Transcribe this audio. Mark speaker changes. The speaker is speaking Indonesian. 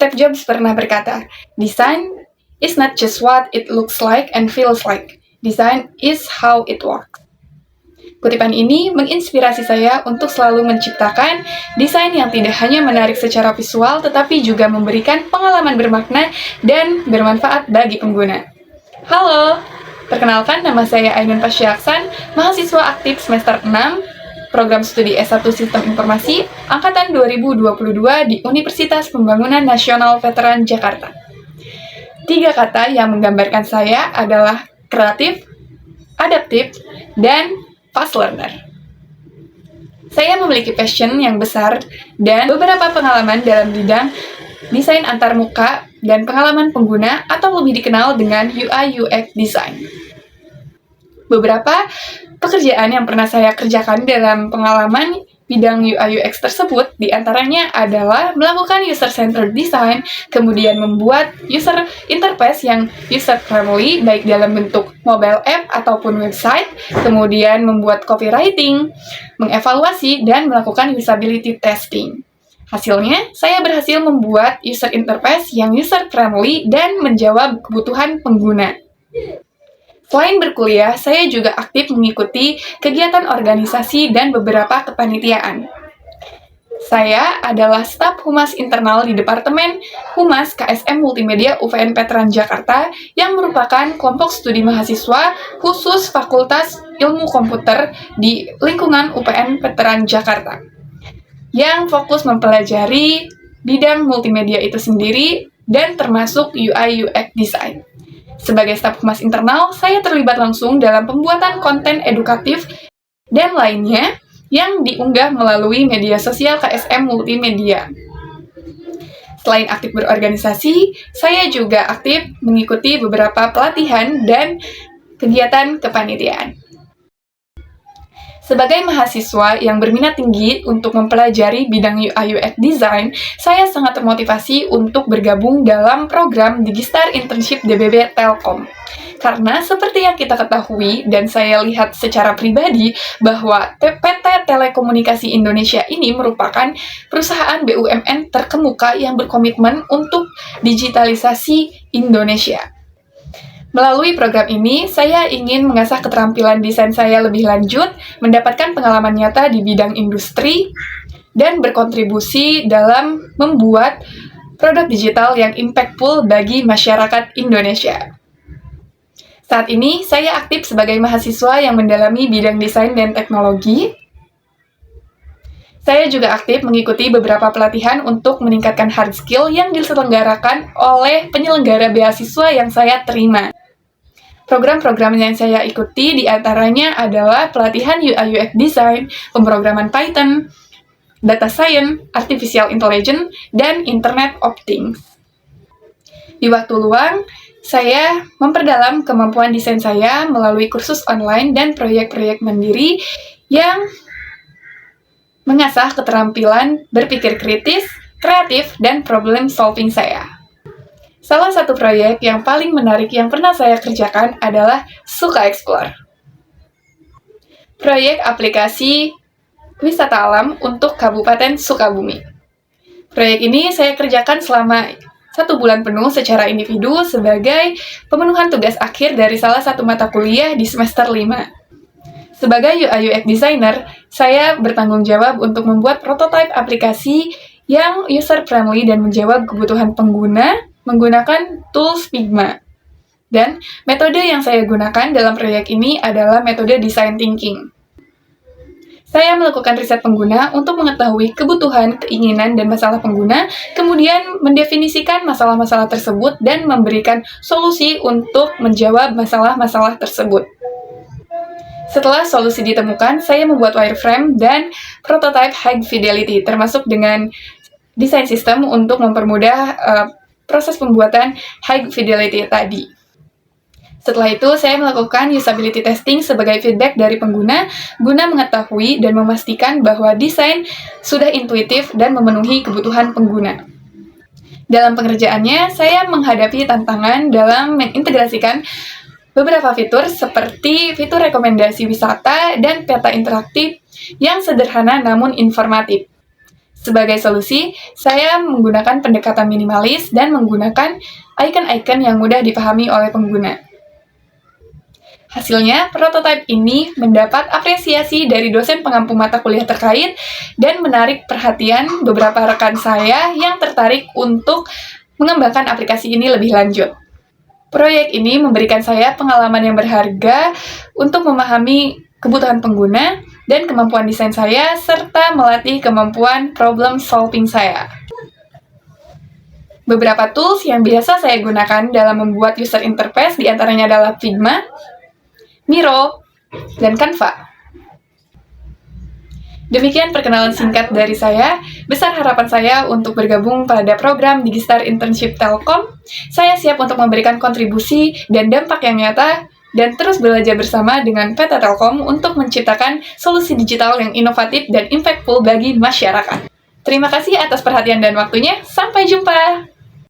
Speaker 1: Steve Jobs pernah berkata, "Design is not just what it looks like and feels like. Design is how it works." Kutipan ini menginspirasi saya untuk selalu menciptakan desain yang tidak hanya menarik secara visual, tetapi juga memberikan pengalaman bermakna dan bermanfaat bagi pengguna. Halo, perkenalkan nama saya Ainun Pasyaaksan, mahasiswa aktif semester 6, program studi S1 Sistem Informasi, Angkatan 2022 di Universitas Pembangunan Nasional Veteran Jakarta. 3 kata yang menggambarkan saya adalah kreatif, adaptif, dan fast learner. Saya memiliki passion yang besar dan beberapa pengalaman dalam bidang desain antarmuka dan pengalaman pengguna atau lebih dikenal dengan UI/UX design. Beberapa pekerjaan yang pernah saya kerjakan dalam pengalaman bidang UI/UX tersebut diantaranya adalah melakukan user-centered design, kemudian membuat user interface yang user-friendly baik dalam bentuk mobile app ataupun website, kemudian membuat copywriting, mengevaluasi, dan melakukan usability testing. Hasilnya, saya berhasil membuat user interface yang user-friendly dan menjawab kebutuhan pengguna. Selain berkuliah, saya juga aktif mengikuti kegiatan organisasi dan beberapa kepanitiaan. Saya adalah staf Humas Internal di Departemen Humas KSM Multimedia UVN Veteran Jakarta yang merupakan kelompok studi mahasiswa khusus Fakultas Ilmu Komputer di lingkungan UPN Veteran Jakarta, yang fokus mempelajari bidang multimedia itu sendiri dan termasuk UI/UX design. Sebagai staf Humas Internal, saya terlibat langsung dalam pembuatan konten edukatif dan lainnya yang diunggah melalui media sosial KSM Multimedia. Selain aktif berorganisasi, saya juga aktif mengikuti beberapa pelatihan dan kegiatan kepanitiaan. Sebagai mahasiswa yang berminat tinggi untuk mempelajari bidang UI/UX design, saya sangat termotivasi untuk bergabung dalam program Digistar Internship DBB Telkom. Karena seperti yang kita ketahui dan saya lihat secara pribadi bahwa PT Telekomunikasi Indonesia ini merupakan perusahaan BUMN terkemuka yang berkomitmen untuk digitalisasi Indonesia. Melalui program ini, saya ingin mengasah keterampilan desain saya lebih lanjut, mendapatkan pengalaman nyata di bidang industri, dan berkontribusi dalam membuat produk digital yang impactful bagi masyarakat Indonesia. Saat ini, saya aktif sebagai mahasiswa yang mendalami bidang desain dan teknologi. Saya juga aktif mengikuti beberapa pelatihan untuk meningkatkan hard skill yang diselenggarakan oleh penyelenggara beasiswa yang saya terima. Program-program yang saya ikuti diantaranya adalah pelatihan UI/UX design, pemrograman Python, data science, artificial intelligence, dan Internet of Things. Di waktu luang, saya memperdalam kemampuan desain saya melalui kursus online dan proyek-proyek mandiri yang mengasah keterampilan berpikir kritis, kreatif, dan problem solving saya. Salah satu proyek yang paling menarik yang pernah saya kerjakan adalah Suka Explore. Proyek aplikasi wisata alam untuk Kabupaten Sukabumi. Proyek ini saya kerjakan selama 1 bulan penuh secara individu sebagai pemenuhan tugas akhir dari salah satu mata kuliah di semester 5. Sebagai UI/UX designer, saya bertanggung jawab untuk membuat prototipe aplikasi yang user-friendly dan menjawab kebutuhan pengguna menggunakan tools Figma. Dan metode yang saya gunakan dalam proyek ini adalah metode design thinking. Saya melakukan riset pengguna untuk mengetahui kebutuhan, keinginan, dan masalah pengguna, kemudian mendefinisikan masalah-masalah tersebut dan memberikan solusi untuk menjawab masalah-masalah tersebut. Setelah solusi ditemukan, saya membuat wireframe dan prototype high fidelity, termasuk dengan desain sistem untuk mempermudah proses pembuatan high fidelity tadi. Setelah itu, saya melakukan usability testing sebagai feedback dari pengguna guna mengetahui dan memastikan bahwa desain sudah intuitif dan memenuhi kebutuhan pengguna. Dalam pengerjaannya, saya menghadapi tantangan dalam mengintegrasikan beberapa fitur seperti fitur rekomendasi wisata dan peta interaktif yang sederhana namun informatif. Sebagai solusi, saya menggunakan pendekatan minimalis dan menggunakan icon-icon yang mudah dipahami oleh pengguna. Hasilnya, prototipe ini mendapat apresiasi dari dosen pengampu mata kuliah terkait dan menarik perhatian beberapa rekan saya yang tertarik untuk mengembangkan aplikasi ini lebih lanjut. Proyek ini memberikan saya pengalaman yang berharga untuk memahami kebutuhan pengguna dan kemampuan desain saya, serta melatih kemampuan problem solving saya. Beberapa tools yang biasa saya gunakan dalam membuat user interface diantaranya adalah Figma, Miro, dan Canva. Demikian perkenalan singkat dari saya. Besar harapan saya untuk bergabung pada program Digistar Internship Telkom. Saya siap untuk memberikan kontribusi dan dampak yang nyata dan terus belajar bersama dengan PT Telkom untuk menciptakan solusi digital yang inovatif dan impactful bagi masyarakat. Terima kasih atas perhatian dan waktunya. Sampai jumpa!